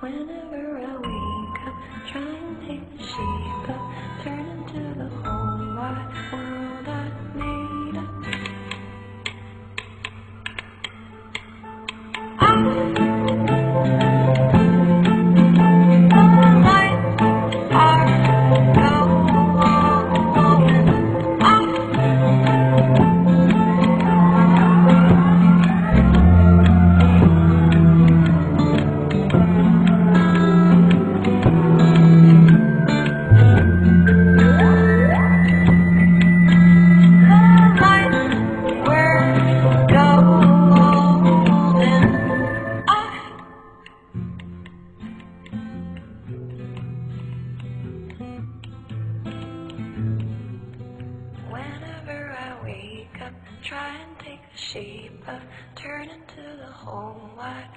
Whenever I wake up, try and take the shape of, turn into the whole wide world I made up. Whenever I wake up, try and take the shape of, turn into the whole wide